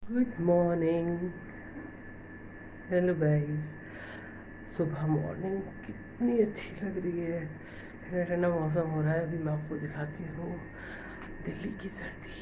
Good morning. Hello guys. सुबह morning कितनी अच्छी लग रही है। ठंडा ठंडा मौसम हो रहा है। अभी मैं आपको दिखाती हूँ दिल्ली की सर्दी।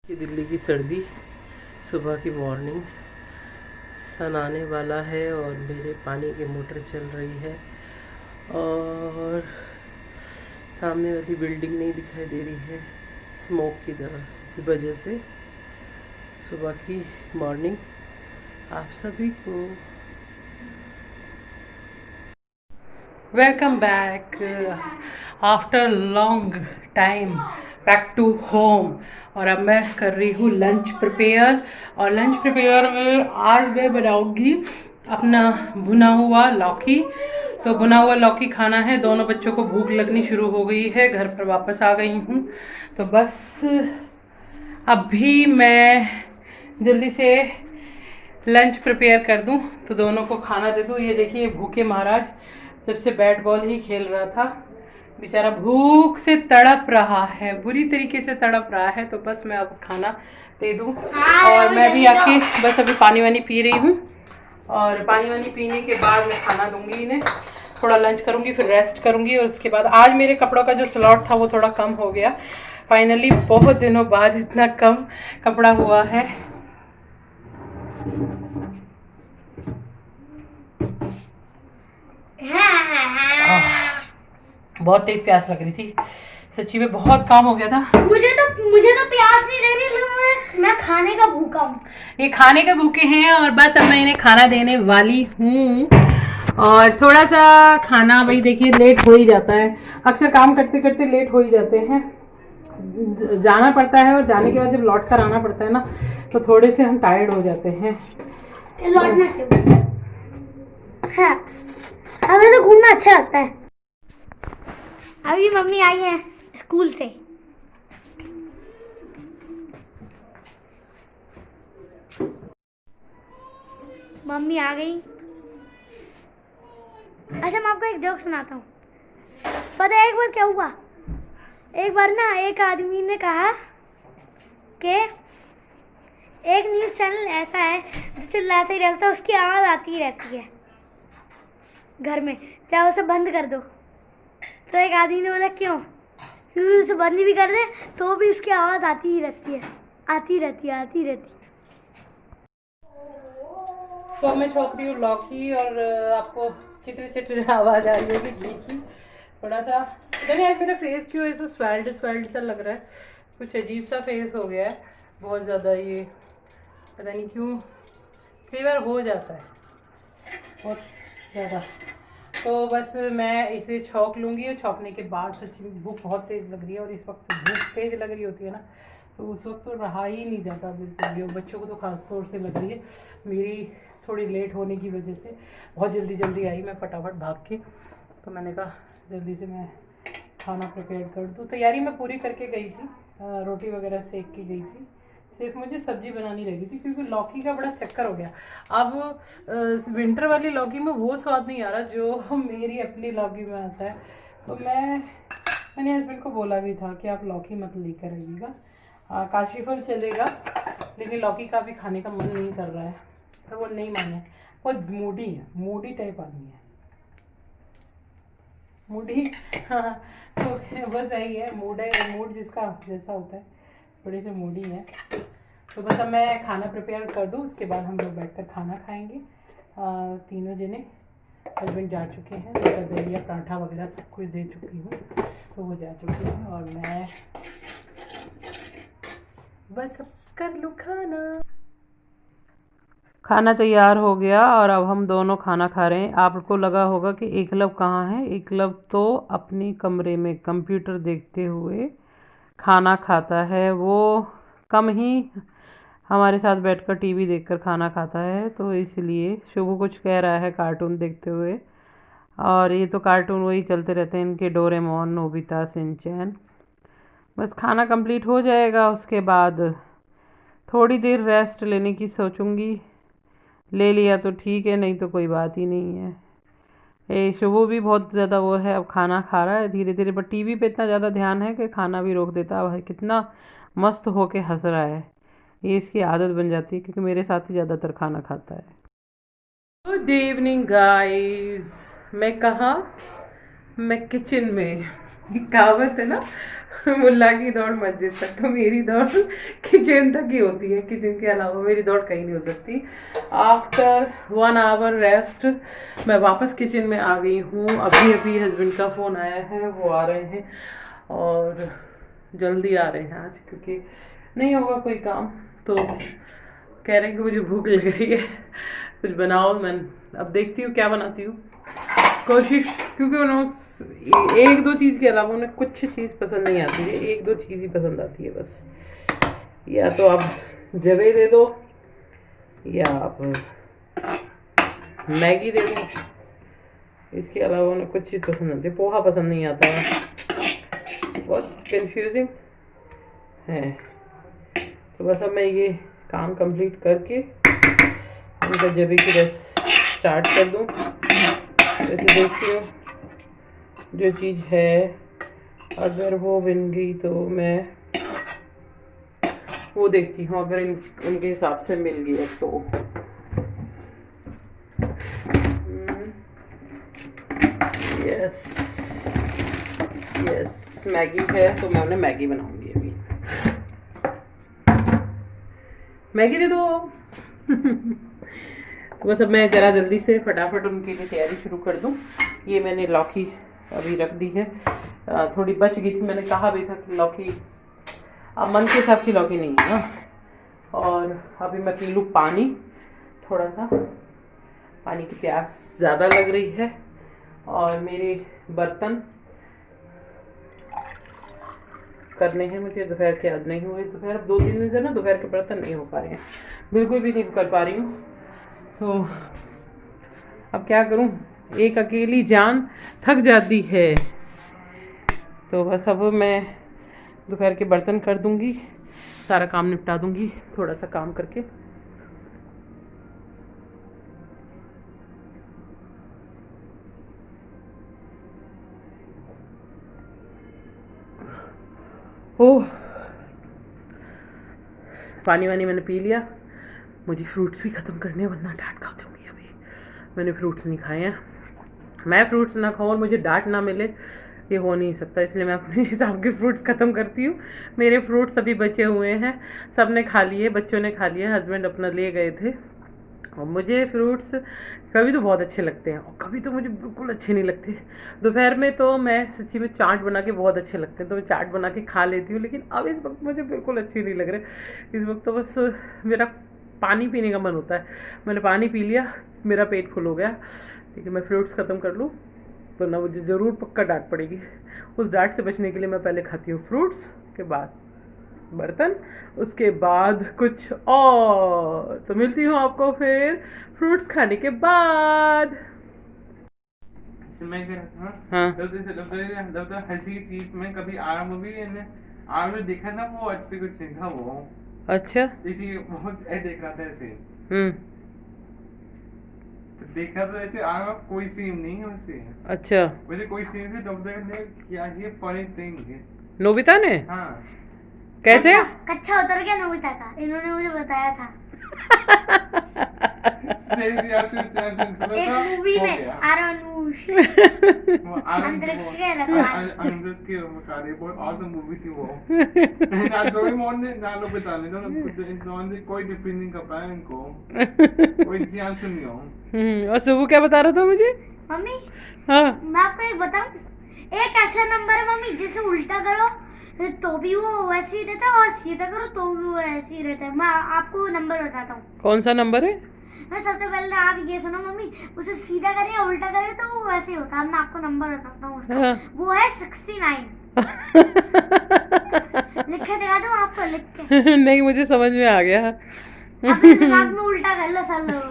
ये दिल्ली की सर्दी, सुबह की मॉर्निंग। सन आने वाला है और मेरे पानी की मोटर चल रही है और सामने वाली बिल्डिंग नहीं दिखाई दे रही है स्मोक की वजह से। सुबह की मॉर्निंग आप सभी को welcome back after long time, back to home. और अब मैं कर रही हूँ लंच प्रिपेयर। और लंच प्रिपेयर में आज मैं बनाऊंगी अपना भुना हुआ लौकी। तो भुना हुआ लौकी खाना है। दोनों बच्चों को भूख लगनी शुरू हो गई है, घर पर वापस आ गई हूँ। तो बस अभी मैं जल्दी से लंच प्रिपेयर कर दूं तो दोनों को खाना दे दूं। ये देखिए भूखे महाराज जब से बैट बॉल ही खेल रहा था, बेचारा भूख से तड़प रहा है, बुरी तरीके से तड़प रहा है। तो बस मैं अब खाना दे दूं। और मैं भी आके बस अभी पानी वानी पी रही हूँ और पानी वानी पीने के बाद मैं खाना दूंगी इन्हें। थोड़ा लंच करूंगी, फिर रेस्ट करूंगी और उसके बाद आज मेरे कपड़ों का जो स्लॉट था वो थोड़ा कम हो गया। फाइनली बहुत दिनों बाद इतना कम कपड़ा हुआ है। बहुत तेज प्यास लग रही थी, सच्ची में बहुत काम हो गया था। मुझे तो प्यास नहीं लग रही, मैं खाने का भूखा हूँ। ये खाने के भूखे हैं और बस अब मैं इन्हें खाना देने वाली हूँ। और थोड़ा सा खाना भाई देखिए लेट हो ही जाता है, अक्सर काम करते करते लेट हो ही जाते हैं। जाना पड़ता है और जाने के बाद जब लौट कर आना पड़ता है ना तो थोड़े से हम टायर्ड हो जाते हैं। लौटना चाहिए। हाँ, हमें तो घूमना अच्छा लगता है। अभी मम्मी आई है स्कूल से। मम्मी आ गई। अच्छा, मैं आपको एक जोक सुनाता हूँ। पता है एक बार क्या हुआ? एक बार ना एक आदमी ने कहा कि एक न्यूज़ चैनल ऐसा है जो चिल्लाते ही रहता है, उसकी आवाज़ आती ही रहती है घर में, चाहे उसे बंद कर दो। तो एक आदमी ने बोला क्यों? क्योंकि उसे बंद भी कर दे तो भी उसकी आवाज़ आती ही रहती है, आती रहती है, आती रहती है। तो मैं छोक रही हूँ लौकी और आपको चिटरी चिटरी आवाज़ आ रही होगी घी की। थोड़ा सा पता नहीं आज मेरा फेस क्यों ऐसा स्वेल्ड स्वेल्ड सा लग रहा है, कुछ अजीब सा फेस हो गया है बहुत ज़्यादा। ये पता नहीं क्यों कई बार हो जाता है बहुत ज़्यादा। तो बस मैं इसे छौंक लूँगी और छौंकने के बाद सच्ची में भूख बहुत तेज़ लग रही है। और इस वक्त भूख तेज़ लग रही होती है ना तो उस वक्त तो रहा ही नहीं जाता बिल्कुल भी। और बच्चों को तो खास तौर से लग रही है। मेरी थोड़ी लेट होने की वजह से बहुत जल्दी जल्दी आई मैं फटाफट भाग के। तो मैंने कहा जल्दी से मैं खाना प्रिपेयर कर दूँ। तैयारी मैं पूरी करके गई थी, रोटी वगैरह सेक के गई थी। सिर्फ मुझे सब्जी बनानी रह गई थी क्योंकि लौकी का बड़ा चक्कर हो गया। अब विंटर वाली लौकी में वो स्वाद नहीं आ रहा जो मेरी अपनी लौकी में आता है। तो मैंने हस्बैंड को बोला भी था कि आप लौकी मत लेकर आइएगा, काशीफल चलेगा लेकिन लौकी का भी खाने का मन नहीं कर रहा है। पर वो नहीं माने, वो मूडी है, मूडी टाइप आदमी है, मूडी। हाँ, तो बस यही है, मूड है, मूड जिसका जैसा होता है, थोड़ी सी मूडी है। तो बस अब मैं खाना प्रिपेयर कर दूँ, उसके बाद हम लोग बैठकर खाना खाएंगे। तीनों जने, हस्बैंड जा चुके हैं, उनका दलिया पराठा वगैरह सब कुछ दे चुकी हूँ तो वो जा चुके हैं और मैं बस अब कर लूँ खाना। खाना तैयार हो गया और अब हम दोनों खाना खा रहे हैं। आपको लगा होगा कि एकलव कहाँ है। एकलव तो अपने कमरे में कंप्यूटर देखते हुए खाना खाता है। वो कम ही हमारे साथ बैठकर टीवी देखकर खाना खाता है। तो इसलिए शुभ कुछ कह रहा है कार्टून देखते हुए। और ये तो कार्टून वही चलते रहते हैं इनके, डोरेमोन, नोबिता, सिंचैन। बस खाना कंप्लीट हो जाएगा उसके बाद थोड़ी देर रेस्ट लेने की सोचूंगी। ले लिया तो ठीक है, नहीं तो कोई बात ही नहीं है। ये शुभू भी बहुत ज़्यादा वो है, अब खाना खा रहा है धीरे धीरे, पर टीवी पे इतना ज़्यादा ध्यान है कि खाना भी रोक देता है। भाई कितना मस्त होके हंस रहा है। ये इसकी आदत बन जाती है क्योंकि मेरे साथ ही ज़्यादातर खाना खाता है। Good evening guys. मैं कहाँ? मैं किचन में। कहावत है ना, मुल्ला की दौड़ मस्जिद तक, तो मेरी दौड़ किचन तक ही होती है। किचन के अलावा मेरी दौड़ कहीं नहीं हो सकती। आफ्टर 1 आवर रेस्ट मैं वापस किचन में आ गई हूँ। अभी अभी हस्बैंड का फ़ोन आया है, वो आ रहे हैं और जल्दी आ रहे हैं आज, क्योंकि नहीं होगा कोई काम। तो कह रहे हैं कि मुझे भूख लग रही है, कुछ बनाओ। मैं अब देखती हूँ क्या बनाती हूँ, कोशिश, क्योंकि उन्हें एक दो चीज़ के अलावा उन्हें कुछ चीज़ पसंद नहीं आती है। एक दो चीज़ ही पसंद आती है बस। या तो आप जवे दे दो, या आप मैगी दे दो, इसके अलावा उन्हें कुछ चीज़ पसंद आती है। पोहा पसंद नहीं आता है, बहुत कंफ्यूजिंग है। तो बस अब मैं ये काम कंप्लीट करके उनका जबे की रस स्टार्ट कर दूँ। वैसे देखती हूँ जो चीज़ है, अगर वो बन गई तो मैं वो देखती हूँ, अगर उनके हिसाब से मिल गई तो। यस यस, मैगी है तो मैं उन्हें मैगी बनाऊंगी। अभी मैगी दे दो। बस अब मैं ज़रा जल्दी से फटाफट उनके लिए तैयारी शुरू कर दूं। ये मैंने लौकी अभी रख दी है, थोड़ी बच गई थी। मैंने कहा भी था कि लौकी अब मन के हिसाब की लौकी नहीं है ना। और अभी मैं पी लूँ पानी, थोड़ा सा पानी की प्यास ज़्यादा लग रही है। और मेरे बर्तन करने हैं मुझे, दोपहर के आज नहीं हुए। दोपहर 2-3 दिन से ना दोपहर के बर्तन नहीं हो पा रहे हैं, बिल्कुल भी नहीं कर पा रही हूँ। तो अब क्या करूं, एक अकेली जान थक जाती है। तो बस अब मैं दोपहर के बर्तन कर दूंगी, सारा काम निपटा दूंगी थोड़ा सा काम करके। ओह, पानी वानी मैंने पी लिया। मुझे फ्रूट्स भी ख़त्म करने, वरना डांट खा दूँगी। अभी मैंने फ्रूट्स नहीं खाए हैं। मैं फ्रूट्स ना खाऊँ और मुझे डांट ना मिले, ये हो नहीं सकता। इसलिए मैं अपने हिसाब के फ्रूट्स ख़त्म करती हूँ। मेरे फ्रूट्स अभी बचे हुए हैं, सब ने खा लिए, बच्चों ने खा लिए, हस्बैंड अपना ले गए थे। और मुझे फ्रूट्स कभी तो बहुत अच्छे लगते हैं और कभी तो मुझे बिल्कुल अच्छे नहीं लगते। दोपहर में तो मैं सच्ची में चाट बना के बहुत अच्छे लगते हैं, तो मैं चाट बना के खा लेती हूँ। लेकिन अब इस वक्त मुझे बिल्कुल अच्छे नहीं लग रहे। इस वक्त तो बस मेरा पानी पीने का मन होता है। मैंने पानी पी लिया, मेरा पेट फुल हो गया। लेकिन मैं फ्रूट्स ख़त्म कर लूँ तो ना मुझे ज़रूर पक्का डांट पड़ेगी। उस डांट से बचने के लिए मैं पहले खाती हूँ फ्रूट्स, के बाद बर्तन, उसके बाद कुछ और। तो मिलती हूँ आपको फिर फ्रूट्स खाने के बाद। हाँ, हंसी चीज में कभी आराम भी आराम में देखा ना, वो अच्छे कुछ सीखा वो। अच्छा, इसी बहुत देख रहा था ऐसे, देखा तो ऐसे आराम कोई सीन नहीं है वैसे। अच्छा, वैसे कोई सीन से डॉक्टर ने किया ये फनी थिंग है। नोबिता ने? हाँ। कैसे? कच्चा उतर गया नोबिता का, इन्होंने मुझे बताया था। एक मूवी में आरोनुष अंतरिक्ष के रखवाले, बहुत ऑसम मूवी थी वो। ना डोरेमोन ने ना नोबिता ने, इन्होंने कोई डिफरेंस नहीं कर पाया इनको, कोई ध्यान से नहीं हो। और सुबह क्या बता रहा था मुझे? मम्मी, हाँ, मैं आपको एक बताऊं, एक ऐसा नंबर है मम्मी जिसे उल्टा करो तो भी वो वैसे ही रहता है और सीधा करो तो भी वो ऐसे ही रहता है। मैं आपको नंबर बताता हूँ। कौन सा नंबर है? मैं सबसे पहले आप ये सुनो मम्मी, उसे सीधा करे या उल्टा करे तो वो वैसे ही होता है। मैं आपको नंबर बताता हूँ उसका। हाँ। वो है 69। लिख के दिखा दूँ आपको, लिख के? नहीं, मुझे समझ में आ गया। अपने दिमाग में उल्टा कर लो सब लोग,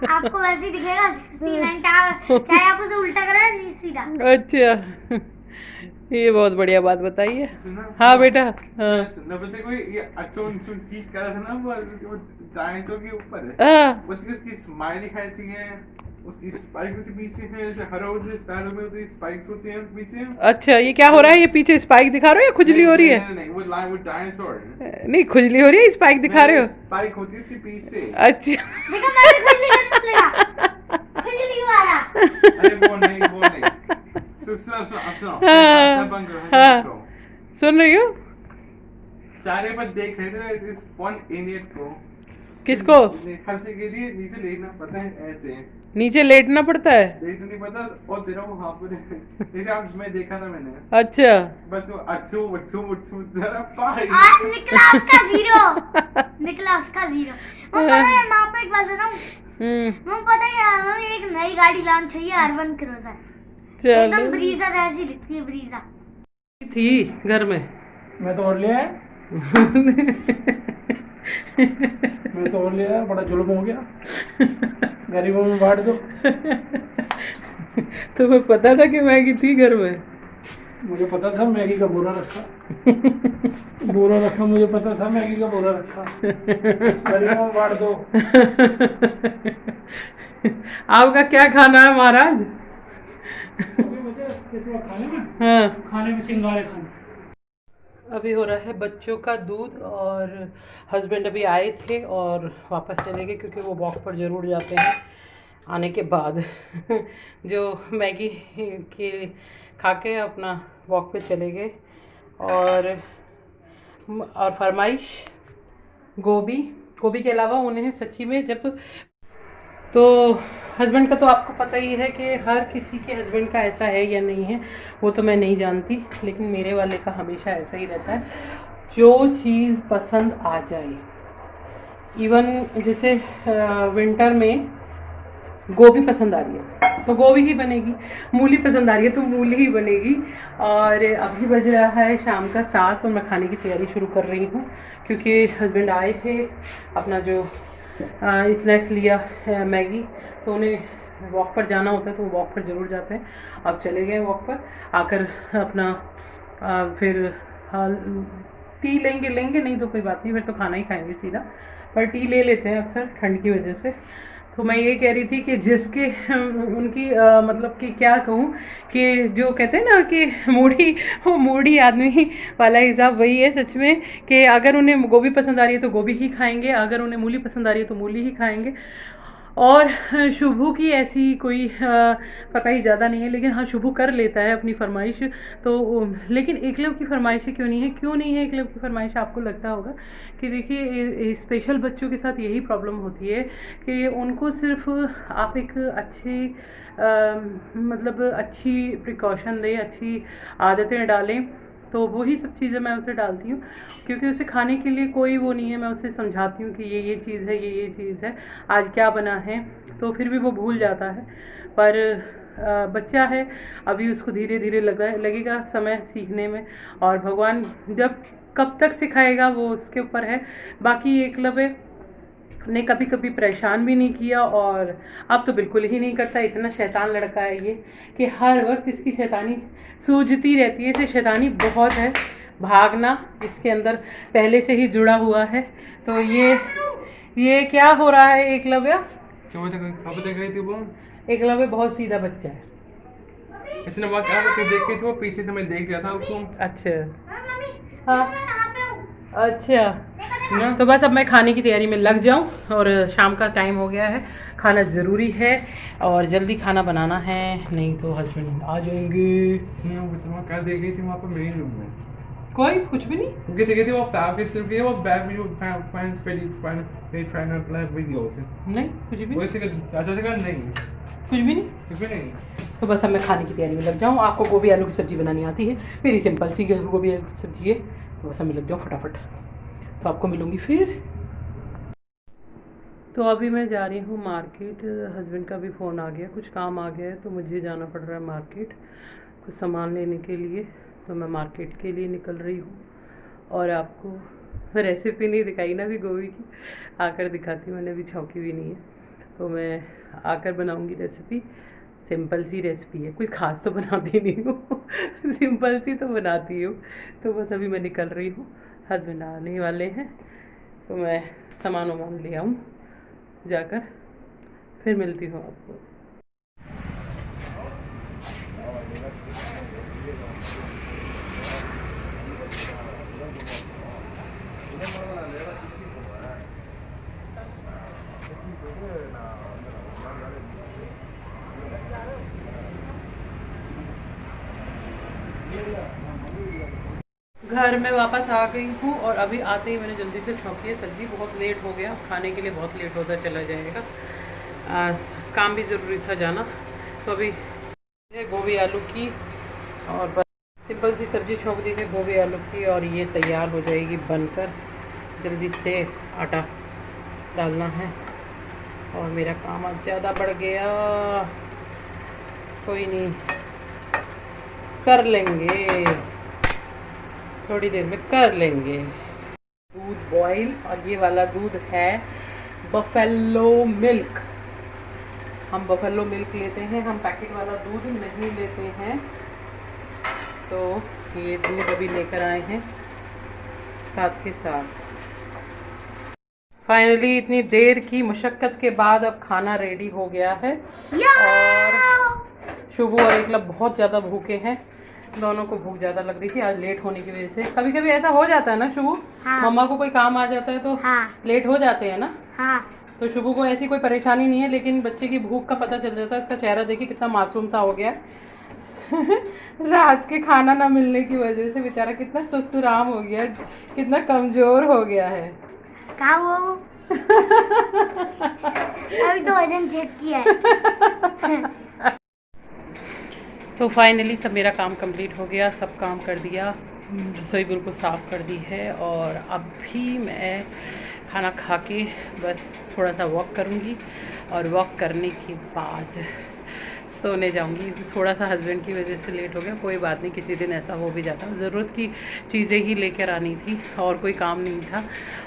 आपको वैसे ही दिखेगा 69। चाहे आप उसे उल्टा करो या सीधा। अच्छा, ये बहुत बढ़िया बात बताई है। हाँ बेटा, हाँ, कोई ये चीज कर रहा था ना, वो डायनासोर के ऊपर हाँ, उसकी स्माइल दिखाई थी है, उसकी स्पाइक के पीछे है, जैसे हर रोज स्टाइल में होती स्पाइक्स होती हैं पीछे। अच्छा, ये क्या हो रहा है? ये पीछे स्पाइक दिखा रहे हो या खुजली हो रही है? नहीं, वो लाइन वो डायनासोर नहीं, खुजली हो रही है, स्पाइक दिखा रहे हो? स्पाइक होती है उसके पीछे। अच्छा। देखो मैं भी खुजली करने लगा, खुजली वाला। अरे वो नहीं सुनो हाँ, बंद करो, हाँ। करो। सुन रही हो? सारे पर देख रहे थे इस वन इडियट को। किसको? हंसी के लिए नीचे लेटना पता है ऐसे। नीचे लेटना पड़ता है? लेट नहीं पता और तेरा वो वहां पर जैसे आप मैं देखा था मैंने। अच्छा। बस वो अच्छू जरा पाई। आज निकला उसका जीरो, निकला उसका जीरो। मम्मी पता है, मैं आपको एक बात बताऊं? मम्मी पता है, मम्मी एक नई गाड़ी लॉन्च हुई है, अर्बन क्रूजर। एकदम चलो। ब्रीजा जैसी दिखती है, ब्रीजा। थी घर में। मैं तो और लिया है, मैं तो और लिया है, बड़ा जुल्म हो गया, गरीबों में बांट दो। तुम्हें पता था कि मैगी थी घर में? मुझे पता था मैगी का बोरा रखा, बोरा रखा, मुझे पता था मैगी का बोरा रखा, गरीबों में बांट दो। आपका क्या खाना है महाराज? खाने में, हाँ, खाने में सिंगाड़े खाने। अभी हो रहा है बच्चों का दूध, और हस्बैंड अभी आए थे और वापस चले गए, क्योंकि वो वॉक पर ज़रूर जाते हैं आने के बाद। जो मैगी के खा के अपना वॉक पे चले गए। और फरमाइश गोभी के अलावा उन्हें सच्ची में जब तो हस्बैंड का तो आपको पता ही है कि हर किसी के हस्बैंड का ऐसा है या नहीं है, वो तो मैं नहीं जानती, लेकिन मेरे वाले का हमेशा ऐसा ही रहता है, जो चीज़ पसंद आ जाए। इवन जैसे विंटर में गोभी पसंद आ रही है तो गोभी ही बनेगी, मूली पसंद आ रही है तो मूली ही बनेगी। और अभी बज रहा है शाम का 7 और मैं खाने की तैयारी शुरू कर रही हूँ, क्योंकि हस्बैंड आए थे, अपना जो स्नैक्स लिया मैगी, तो उन्हें वॉक पर जाना होता है तो वो वॉक पर ज़रूर जाते हैं। अब चले गए वॉक पर, आकर अपना फिर टी लेंगे नहीं तो कोई बात नहीं, फिर तो खाना ही खाएंगे सीधा, पर टी ले लेते हैं अक्सर ठंड की वजह से। तो मैं ये कह रही थी कि जिसके उनकी मतलब कि क्या कहूँ कि जो कहते हैं ना कि मूडी आदमी वाला हिसाब वही है सच में, कि अगर उन्हें गोभी पसंद आ रही है तो गोभी ही खाएंगे, अगर उन्हें मूली पसंद आ रही है तो मूली ही खाएंगे। और शुभू की ऐसी कोई पता ही ज़्यादा नहीं है, लेकिन हाँ शुभू कर लेता है अपनी फरमाइश। तो लेकिन एकलव की फरमाइश क्यों नहीं है एकलव की फरमाइश? आपको लगता होगा कि देखिए स्पेशल बच्चों के साथ यही प्रॉब्लम होती है कि उनको सिर्फ आप एक मतलब अच्छी प्रिकॉशन दें, अच्छी आदतें डालें, तो वही सब चीज़ें मैं उसे डालती हूँ, क्योंकि उसे खाने के लिए कोई वो नहीं है। मैं उसे समझाती हूँ कि ये चीज़ है, ये चीज़ है, आज क्या बना है, तो फिर भी वो भूल जाता है। पर बच्चा है, अभी उसको धीरे धीरे लगेगा समय सीखने में, और भगवान जब कब तक सिखाएगा वो उसके ऊपर है। बाकी एकलव्य ने कभी कभी परेशान भी नहीं किया, और अब तो बिल्कुल ही नहीं करता। इतना शैतान लड़का है ये कि हर वक्त इसकी शैतानी सूझती रहती है, इसे शैतानी बहुत है, भागना इसके अंदर पहले से ही जुड़ा हुआ है। तो ये क्या हो रहा है एकलव्य? क्या बता गई थी वो? एकलव्य बहुत सीधा बच्चा है। इसने वहाँ क्या देख के थी, वो पीछे से मैं देख रहा था उसको। अच्छा, हाँ, अच्छा। तो बस अब मैं खाने की तैयारी में लग जाऊं, और शाम का टाइम हो गया है, खाना ज़रूरी है और जल्दी खाना बनाना है, नहीं तो हस्बैंड आ जाएंगे। क्या देख रही थी वहाँ पर मेन रूम में? कोई कुछ भी नहीं, क्योंकि देखी थी वो पैर के सिर के वो बैक में फैन वीडियो से नहीं कुछ भी नहीं, वैसे चाचा से कहा नहीं कुछ भी नहीं। कुछ भी नहीं। तो बस अब मैं खाने की तैयारी में लग जाऊँ। आपको गोभी आलू की सब्ज़ी बनानी आती है, मेरी सिंपल सी गोभी आलू की सब्ज़ी है, तो बस मैं लग जाऊँ फटाफट, तो आपको मिलूँगी फिर। तो अभी मैं जा रही हूँ मार्केट, हस्बैंड का भी फ़ोन आ गया, कुछ काम आ गया है, तो मुझे जाना पड़ रहा है मार्केट कुछ सामान लेने के लिए। तो मैं मार्केट के लिए निकल रही हूँ, और आपको रेसिपी नहीं दिखाई ना भी गोभी की, आकर दिखाती हूँ, मैंने अभी छौंकी भी नहीं है, तो मैं आकर बनाऊँगी रेसिपी। सिंपल सी रेसिपी है, कुछ खास तो बनाती नहीं हूँ सिंपल सी तो बनाती हूँ। तो बस अभी मैं निकल रही हूँ, हस्बैंड आने वाले हैं, तो मैं सामान वामान ले आऊँ जाकर, फिर मिलती हूँ आपको। घर में वापस आ गई हूँ और अभी आते ही मैंने जल्दी से छौंकी है। सब्जी बहुत लेट हो गया, खाने के लिए बहुत लेट होता चला जाएगा। काम भी ज़रूरी था जाना, तो अभी गोभी आलू की और बस सिंपल सी सब्जी छौंक दी है गोभी आलू की, और ये तैयार हो जाएगी बनकर। जल्दी से आटा डालना है और मेरा काम अब ज़्यादा बढ़ गया। कोई नहीं, कर लेंगे, थोड़ी देर में कर लेंगे। दूध बॉईल, और ये वाला दूध है बफेलो मिल्क। हम बफेलो मिल्क लेते हैं, हम पैकेट वाला दूध नहीं लेते हैं। तो ये दूध अभी लेकर आए हैं साथ के साथ। फाइनली इतनी देर की मशक्क़त के बाद अब खाना रेडी हो गया है। और शुभू और एकलव बहुत ज़्यादा भूखे हैं, दोनों को भूख ज़्यादा लग रही थी आज लेट होने की वजह से। कभी कभी ऐसा हो जाता है ना शुभू, हाँ। मम्मा को कोई काम आ जाता है तो हाँ। लेट हो जाते हैं ना। हाँ। तो शुभू को ऐसी कोई परेशानी नहीं है, लेकिन बच्चे की भूख का पता चल जाता है। इसका चेहरा देखिए कितना मासूम सा हो गया है। रात के खाना ना मिलने की वजह से बेचारा कितना सुस्तराम हो गया, कितना कमज़ोर हो गया है। कहाँ हुआ वो? अभी तो वजन चेक किया है। तो फाइनली सब मेरा काम कंप्लीट हो गया, सब काम कर दिया, रसोई बिल्कुल साफ़ कर दी है। और अभी मैं खाना खा के बस थोड़ा सा वॉक करूँगी, और वॉक करने के बाद सोने जाऊँगी। थोड़ा सा हस्बैंड की वजह से लेट हो गया, कोई बात नहीं, किसी दिन ऐसा हो भी जाता। ज़रूरत की चीज़ें ही लेकर आनी थी और कोई काम नहीं था।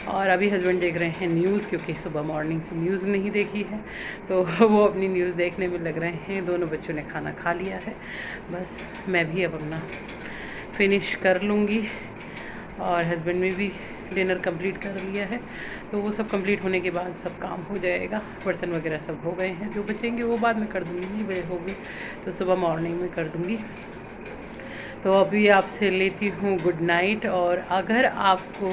और अभी हस्बैंड देख रहे हैं न्यूज़, क्योंकि सुबह मॉर्निंग से न्यूज़ नहीं देखी है, तो वो अपनी न्यूज़ देखने में लग रहे हैं। दोनों बच्चों ने खाना खा लिया है, बस मैं भी अब अपना फिनिश कर लूँगी। और हस्बैंड ने भी डिनर कंप्लीट कर लिया है, तो वो सब कंप्लीट होने के बाद सब काम हो जाएगा। बर्तन वगैरह सब हो गए हैं, जो बचेंगे वो बाद में कर दूँगी। 9 बजे होगी तो सुबह मॉर्निंग में कर दूँगी। तो अभी आपसे लेती हूँ गुड नाइट। और अगर आपको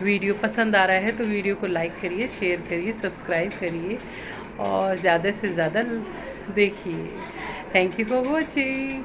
वीडियो पसंद आ रहा है तो वीडियो को लाइक करिए, शेयर करिए, सब्सक्राइब करिए और ज़्यादा से ज़्यादा देखिए। Thank you for watching.